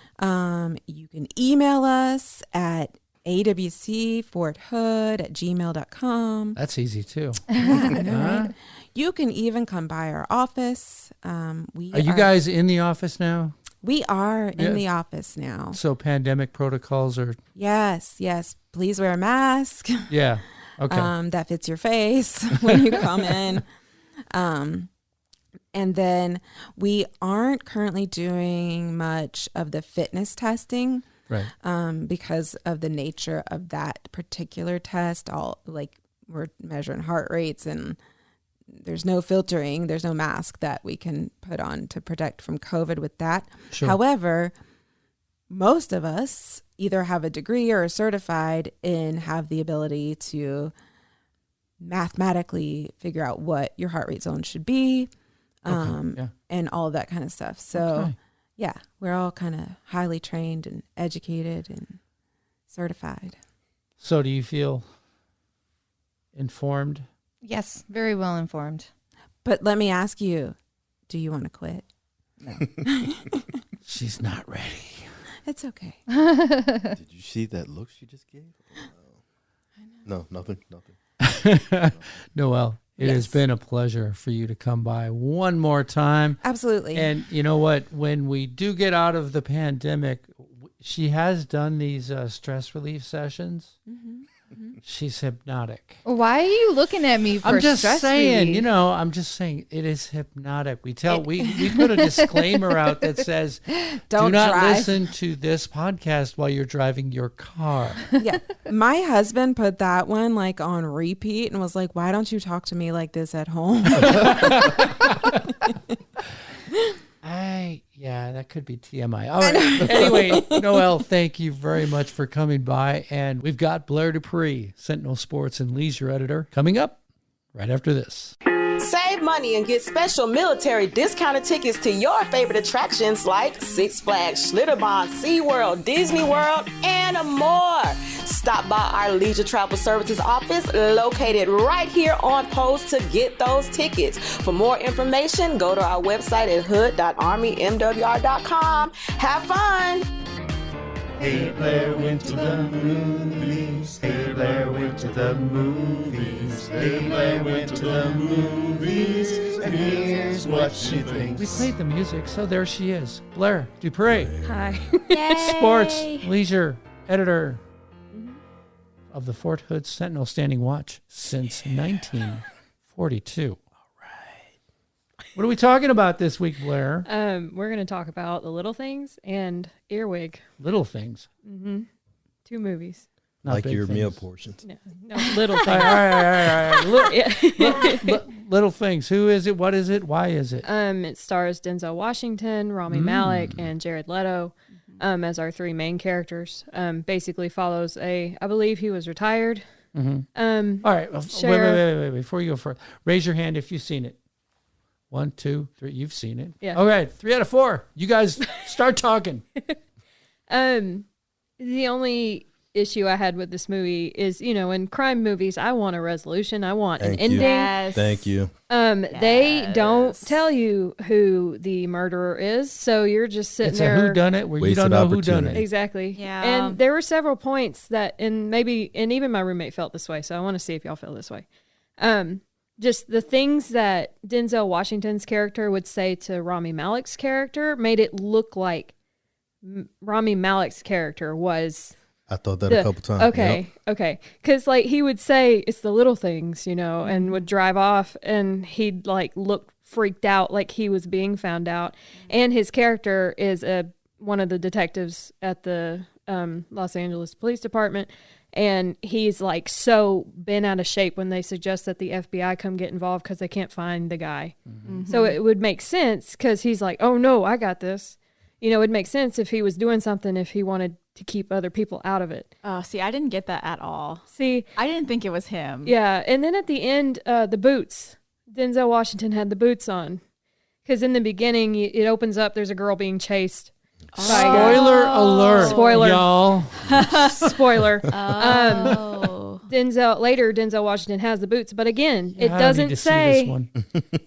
You can email us at awcforthood@gmail.com. That's easy too. Yeah, I know, right? You can even come by our office. Are you guys in the office now? We are Yeah. in the office now. So pandemic protocols are, Yes. Please wear a mask. yeah. Okay. That fits your face when you come in. And then we aren't currently doing much of the fitness testing right. because of the nature of that particular test. We're measuring heart rates and there's no filtering. There's no mask that we can put on to protect from COVID with that. Sure. However, most of us either have a degree or are certified and have the ability to mathematically figure out what your heart rate zone should be, Yeah. and all of that kind of stuff. So, Okay. yeah, we're all kind of highly trained and educated and certified. So do you feel informed? Yes, very well informed. But let me ask you, do you want to quit? She's not ready. It's okay. Did you see that look she just gave? No, nothing. Noelle, it has been a pleasure for you to come by one more time. Absolutely. And you know what? When we do get out of the pandemic, she has done these stress relief sessions. Mm-hmm. She's hypnotic. Why are you looking at me for I'm just stress saying, relief? I'm just saying it is hypnotic. We put a disclaimer out that says, do not drive. listen to this podcast while you're driving your car. Yeah. My husband put that one like on repeat and was like, why don't you talk to me like this at home? Yeah, that could be TMI. All right. Anyway, Noelle, thank you very much for coming by. And we've got Blair Dupre, Sentinel Sports and Leisure Editor, coming up right after this. Save money and get special military discounted tickets to your favorite attractions like Six Flags, Schlitterbahn, SeaWorld, Disney World, and more. Stop by our Leisure Travel Services office located right here on post to get those tickets. For more information, go to our website at hood.armymwr.com. Have fun! Hey, Blair went to the movies. Hey, Blair went to the movies. Hey, Blair went to the movies. And here's what she thinks. We played the music, so there she is. Blair Dupre, Hi. Sports, Leisure Editor of the Fort Hood Sentinel Standing Watch since 1942. What are we talking about this week, Blair? We're going to talk about The Little Things and Earwig. Little things. Mm-hmm. 2 movies. Not Like big your things. meal portions. No, little All things. right. Little things. Who is it? What is it? Why is it? It stars Denzel Washington, Rami Malek, and Jared Leto as our 3 main characters. Basically follows I believe he was retired. Mm-hmm. All right. Wait. Before you go further, raise your hand if you've seen it. 1, 2, 3. You've seen it. Yeah. All right. 3 out of 4. You guys start talking. The only issue I had with this movie is, in crime movies, I want a resolution. I want an ending. Yes. Thank you. They don't tell you who the murderer is, so you're just sitting It's there. a whodunit where you Wasted don't know who done opportunity. it. Exactly. Yeah. And there were several points that, and even my roommate felt this way, so I want to see if y'all feel this way. Just the things that Denzel Washington's character would say to Rami Malek's character made it look like Rami Malek's character was. I thought that a couple times. Okay. Because he would say it's the little things, and would drive off, and he'd look freaked out, like he was being found out. And his character is one of the detectives at the Los Angeles Police Department. And he's so bent out of shape when they suggest that the FBI come get involved because they can't find the guy. Mm-hmm. So it would make sense because he's like, oh no, I got this. It would make sense if he was doing something, if he wanted to keep other people out of it. Oh, see, I didn't get that at all. See, I didn't think it was him. yeah. And then at the end, the boots. Denzel Washington had the boots on. Because in the beginning, it opens up, there's a girl being chased. Spoiler alert. Spoiler. Y'all. Spoiler. Oh. Denzel Washington has the boots, but again, it I doesn't need to see this say one.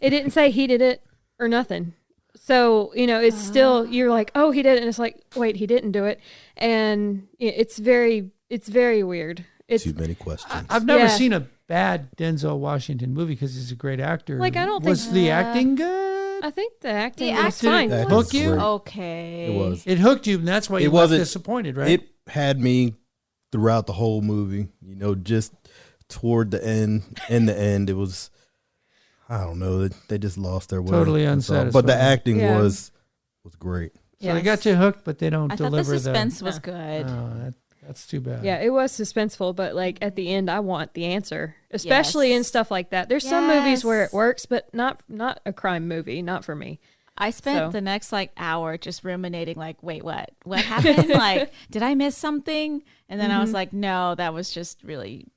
it didn't say he did it or nothing. So, it's still, you're like, oh, he did it. And it's like, wait, he didn't do it. And it's very weird. It's Too many questions. I've never Yeah. seen a bad Denzel Washington movie because he's a great actor. I don't Was think the acting good? I think the acting The was acting fine. That Hook was you? great. Okay. It was. It hooked you, and that's why It you were wasn't- disappointed, right? It had me throughout the whole movie. Just toward the end. In the end, it was. I don't know. They just lost their way. Totally That's all. But unsatisfying. the acting Yeah. was great. So they got you hooked, but they don't I thought the deliver suspense was good. That's too bad. Yeah, it was suspenseful, but at the end, I want the answer, especially in Yes. stuff like that. There's some movies where Yes. it works, but not a crime movie, not for me. I spent So- the next hour just ruminating, wait, what? What happened? Did I miss something? And then I was like, no, that was just really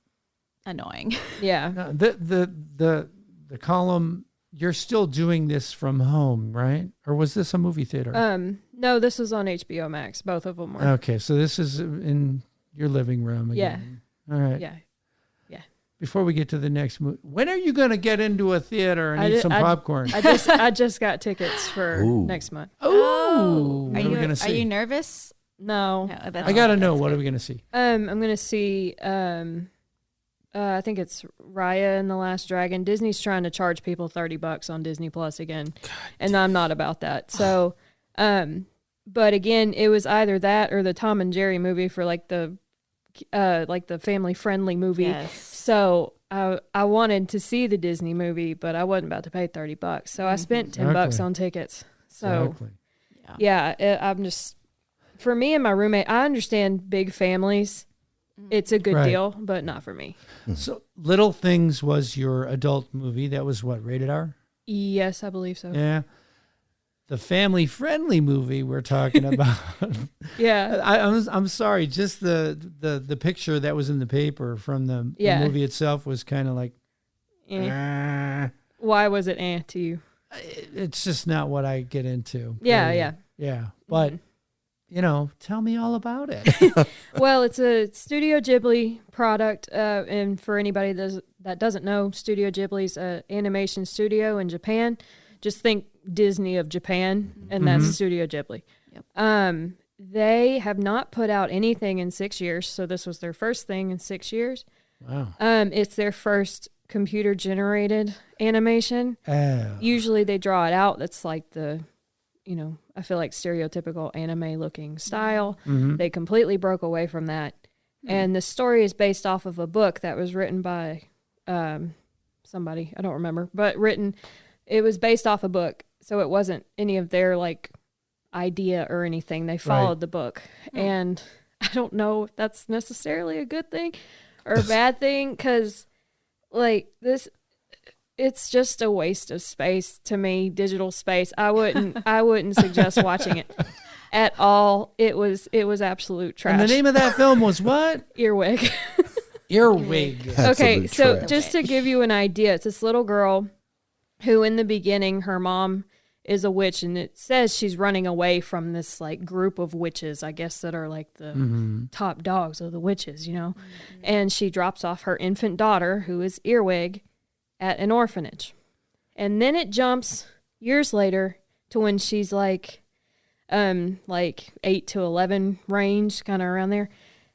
annoying. Yeah. No, the column. You're still doing this from home, right? Or was this a movie theater? No, this was on HBO Max. Both of them were. Okay, so this is in your living room again. All right. Yeah. Before we get to the next movie, when are you going to get into a theater and eat some popcorn? I just got tickets for Ooh. next month. Oh, Are you nervous? No. that's I gotta all. know. That's What good. are we gonna see? I'm gonna see. I think it's Raya and the Last Dragon. Disney's trying to charge people $30 on Disney Plus again, and I'm not about that. So, but again, it was either that or the Tom and Jerry movie for like the family friendly movie. Yes. So I wanted to see the Disney movie, but I wasn't about to pay $30. So I spent $10 Exactly. on tickets. So Exactly. yeah, I'm just, for me and my roommate, I understand big families. It's a good Right. deal, but not for me. So, Little Things was your adult movie. That was what, rated R? Yes, I believe so. Yeah. The family-friendly movie we're talking about. Yeah. I'm sorry. Just the picture that was in the paper from the movie itself was kind of like, Why was it to you? it's just not what I get into. Yeah, period. Yeah. But, tell me all about it. Well, it's a Studio Ghibli product, and for anybody that doesn't know, Studio Ghibli's an animation studio in Japan. Just think Disney of Japan, and that's Studio Ghibli. Yep. They have not put out anything in 6 years, so this was their first thing in 6 years. Wow. It's their first computer-generated animation. Oh. Usually they draw it out. That's like the, I feel like stereotypical anime-looking style. They completely broke away from that. And the story is based off of a book that was written by somebody, I don't remember, but it was based off a book. So it wasn't any of their idea or anything. They followed the book. And I don't know if that's necessarily a good thing or a bad thing, because it's just a waste of space to me, digital space. I wouldn't suggest watching it at all. It was absolute trash. And the name of that film was what? Earwig. Earwig. Okay, Absolute so trash. just to give you an idea, it's this little girl who in the beginning, her mom is a witch, and it says she's running away from this group of witches, I guess, that are the top dogs of the witches, and she drops off her infant daughter, who is Earwig, at an orphanage. And then it jumps years later to when she's 8 to 11 range, kind of around there,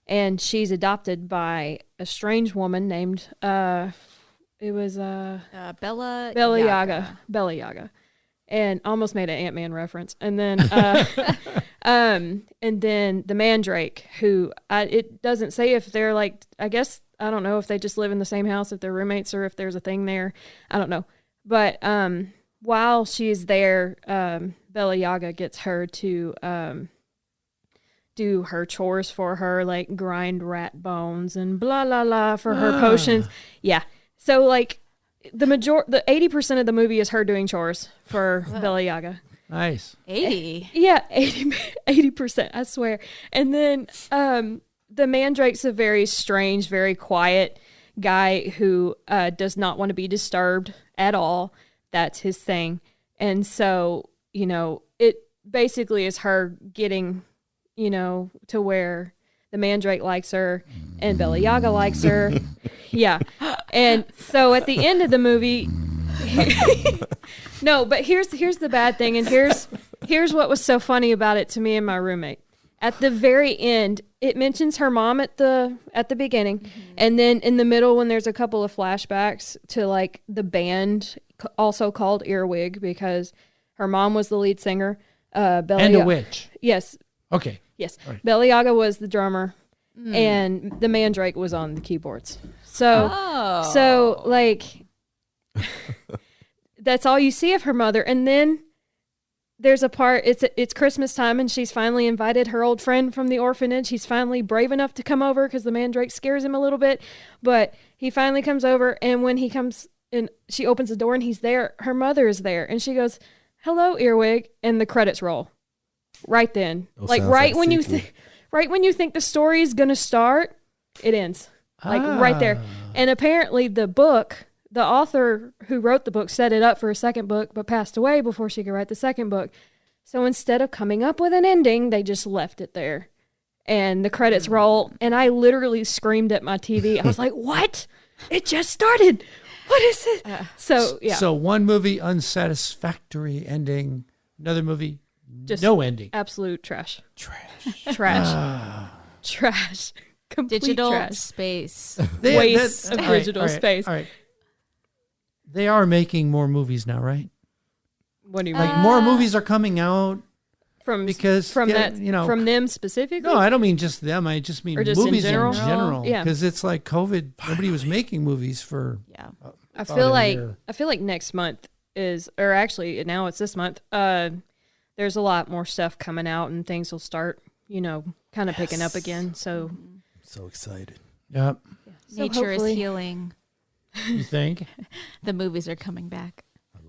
and she's adopted by a strange woman named Bella Yaga, and almost made an Ant-Man reference. And then and then the Mandrake, who it doesn't say if they're I guess, I don't know if they just live in the same house, if they're roommates, or if there's a thing there. I don't know. But while she's there, Bella Yaga gets her to do her chores for her, grind rat bones and blah, blah, blah for her potions. Yeah. So, the 80% of the movie is her doing chores for Bella Yaga. Nice. 80. Yeah, 80%, I swear. And then the Mandrake's a very strange, very quiet guy who does not want to be disturbed at all. That's his thing. And so, it basically is her getting, to where the Mandrake likes her and Bella Yaga likes her. Yeah. And so at the end of the movie, no, but here's the bad thing, and here's what was so funny about it to me and my roommate. At the very end, it mentions her mom at the beginning, and then in the middle, when there's a couple of flashbacks to the band, also called Earwig, because her mom was the lead singer. Bella And a witch. Yes. Okay. Yes. Right. Bella Yaga was the drummer, and the Mandrake was on the keyboards. So, that's all you see of her mother. And then there's a part, it's Christmas time, and she's finally invited her old friend from the orphanage. He's finally brave enough to come over, because the Mandrake scares him a little bit. But he finally comes over, and when he comes and she opens the door and he's there, her mother is there. And she goes, "Hello, Earwig," and the credits roll. Right then. Right when you think the story is going to start, it ends. Right there. And apparently the author who wrote the book set it up for a second book, but passed away before she could write the second book. So instead of coming up with an ending, they just left it there. And the credits roll, and I literally screamed at my TV. I was like, "What? It just started. What is it?" So, yeah. So one movie, unsatisfactory ending. Another movie, Just no ending. Absolute trash. Ah. Trash. Complete Digital trash. space. Waste of all right, digital all right, space. All right. They are making more movies now, right? What do you mean? Like more movies are coming out from from them specifically? No, I don't mean just them. I just mean Or just in movies general? Yeah. Because it's like COVID. Nobody was making movies for. Yeah. I feel like next month or actually now it's this month. There's a lot more stuff coming out and things will start, kind of picking up again. So excited. Yep. So Nature is hopefully- healing. You think? The movies are coming back.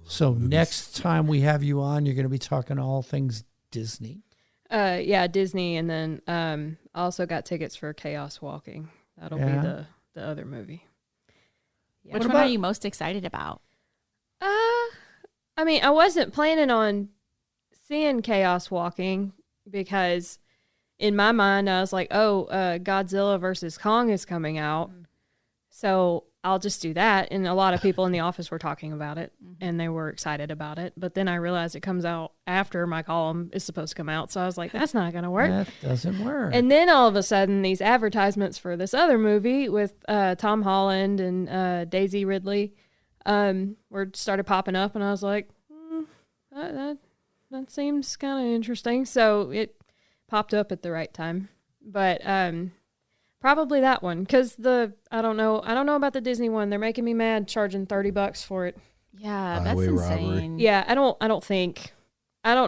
So next time we have you on, you're going to be talking all things Disney. Yeah, Disney, and then I also got tickets for Chaos Walking. That'll be the other movie. Yeah. Which one are you most excited about? I mean, I wasn't planning on seeing Chaos Walking because in my mind I was like, Godzilla versus Kong is coming out. So I'll just do that. And a lot of people in the office were talking about it and they were excited about it. But then I realized it comes out after my column is supposed to come out. So I was like, that's not going to work. That doesn't work. And then all of a sudden, these advertisements for this other movie with Tom Holland and Daisy Ridley started popping up. And I was like, that seems kind of interesting. So it popped up at the right time. But probably that one, because I don't know about the Disney one. They're making me mad charging $30 for it. Yeah, that's Highway insane. robbery. Yeah, I don't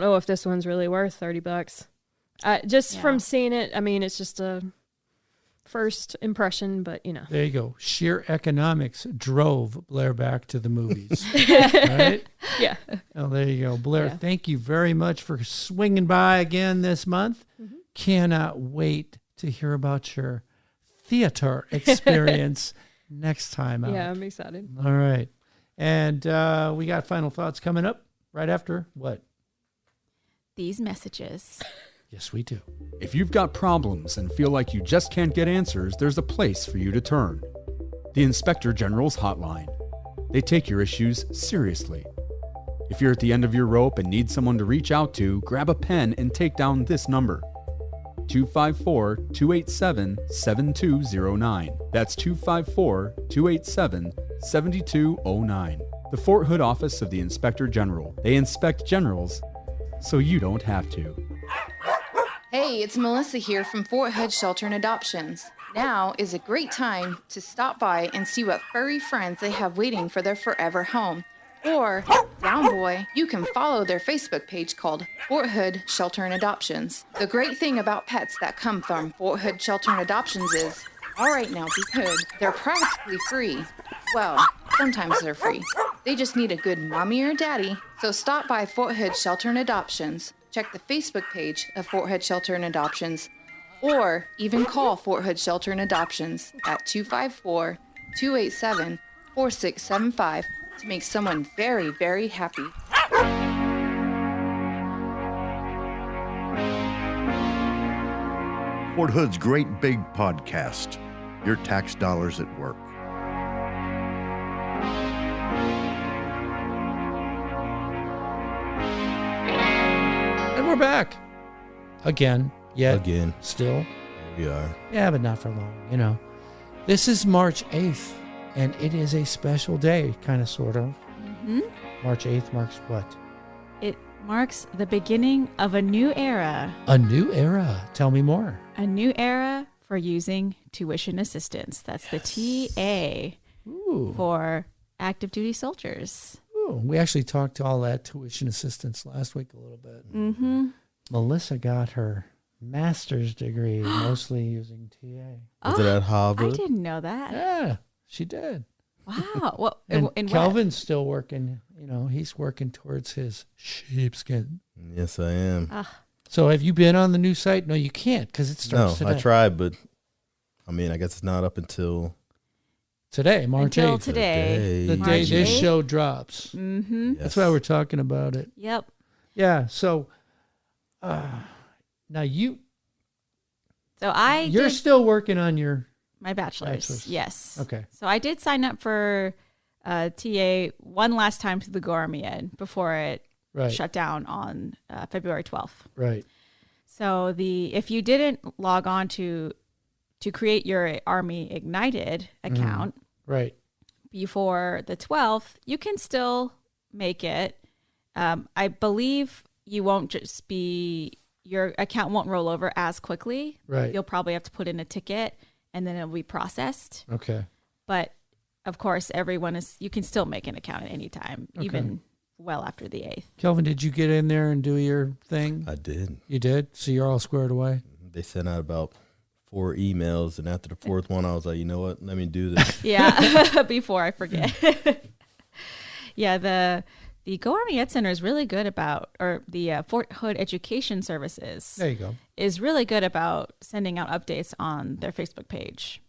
know if this one's really worth $30. From seeing it, I mean, it's just a first impression, but There you go. Sheer economics drove Blair back to the movies. Right? Yeah. Oh, there you go. Blair, thank you very much for swinging by again this month. Mm-hmm. Cannot wait to hear about your theater experience next time out. Yeah, I'm excited. All right. And we got final thoughts coming up right after what? These messages. Yes, we do. If you've got problems and feel like you just can't get answers, there's a place for you to turn. The Inspector General's Hotline. They take your issues seriously. If you're at the end of your rope and need someone to reach out to, grab a pen and take down this number. 254-287-7209. That's 254-287-7209. The Fort Hood office of the Inspector General. They inspect generals, so you don't have to. Hey, it's Melissa here from Fort Hood Shelter and Adoptions. Now is a great time to stop by and see what furry friends they have waiting for their forever home. Or, down boy, you can follow their Facebook page called Fort Hood Shelter and Adoptions. The great thing about pets that come from Fort Hood Shelter and Adoptions is, all right now, be good. They're practically free. Well, sometimes they're free. They just need a good mommy or daddy. So stop by Fort Hood Shelter and Adoptions. Check the Facebook page of Fort Hood Shelter and Adoptions. Or even call Fort Hood Shelter and Adoptions at 254-287-4675 to make someone very, very happy. Fort Hood's Great Big Podcast. Your tax dollars at work. And we're back. Again. Yet. Again. Still. We are. Yeah, but not for long, This is March 8th, and it is a special day, kind of, sort of. Mm-hmm. March 8th marks what? It marks the beginning of a new era. A new era. Tell me more. A new era for using tuition assistance. That's the TA for active duty soldiers. Ooh, we actually talked to all that tuition assistance last week a little bit. Mm-hmm. Melissa got her master's degree mostly using TA. Was it at Harvard? I didn't know that. Yeah, she did. Wow. Well, And in Kelvin's still working, he's working towards his sheepskin. Yes, I am. So have you been on the new site? No, you can't because it starts today. I tried, but I guess it's not up until today, March 8th. Today. The day this show drops. Mm-hmm. That's why we're talking about it. Yep. Yeah, so now you're did still working on your my bachelor's. Yes. Okay. So I did sign up for TA one last time to the Gormian before it shut down on February 12th. Right. So if you didn't log on to create your Army Ignited account right before the 12th, you can still make it. I believe you won't just be, your account won't roll over as quickly. Right. You'll probably have to put in a ticket and then it'll be processed. Okay. But of course, you can still make an account at any time, even well after the 8th. Kelvin, did you get in there and do your thing? I did. You did? So you're all squared away? They sent out about 4 emails, and after the 4th one, I was like, you know what? Let me do this. Yeah, before I forget. Yeah, the Go Army Ed Center is really good about, or the Fort Hood Education Services. There you go. Is really good about sending out updates on their Facebook page.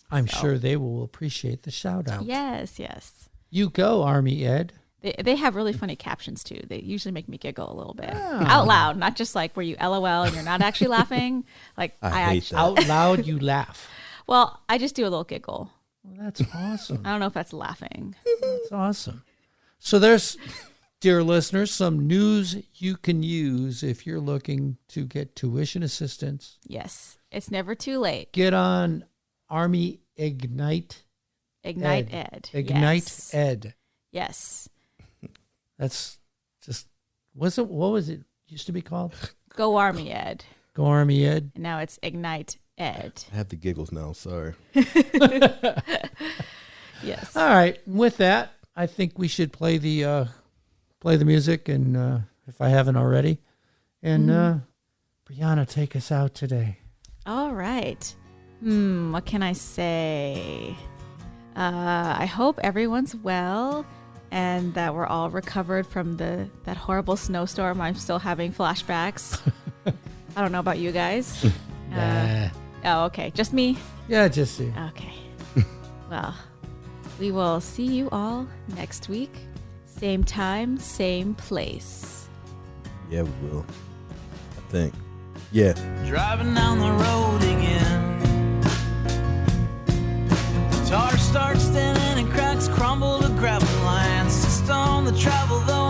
I'm sure they will appreciate the shout out. Yes, yes. You go, Army Ed. They have really funny captions too. They usually make me giggle a little bit out loud, not just like where you LOL and you're not actually laughing. Like I hate that. Out loud, you laugh. Well, I just do a little giggle. Well, that's awesome. I don't know if that's laughing. That's awesome. So there's, dear listeners, some news you can use if you're looking to get tuition assistance. Yes, it's never too late. Get on Army Ignite Ed. Ignite Yes. Ed. Yes. That's just, what was it used to be called? Go Army Ed. Go Army Ed. And now it's Ignite Ed. I have the giggles now. Sorry. Yes. All right. With that, I think we should play the music, and if I haven't already, and Brianna, take us out today. All right. What can I say? I hope everyone's well and that we're all recovered from that horrible snowstorm. I'm still having flashbacks. I don't know about you guys. Oh, okay. Just me? Yeah, just you. Okay. Well, we will see you all next week. Same time, same place. Yeah, we will. I think. Yeah. Driving down the road again. Tar starts thinning and cracks crumble to gravel lines. Just on the travel though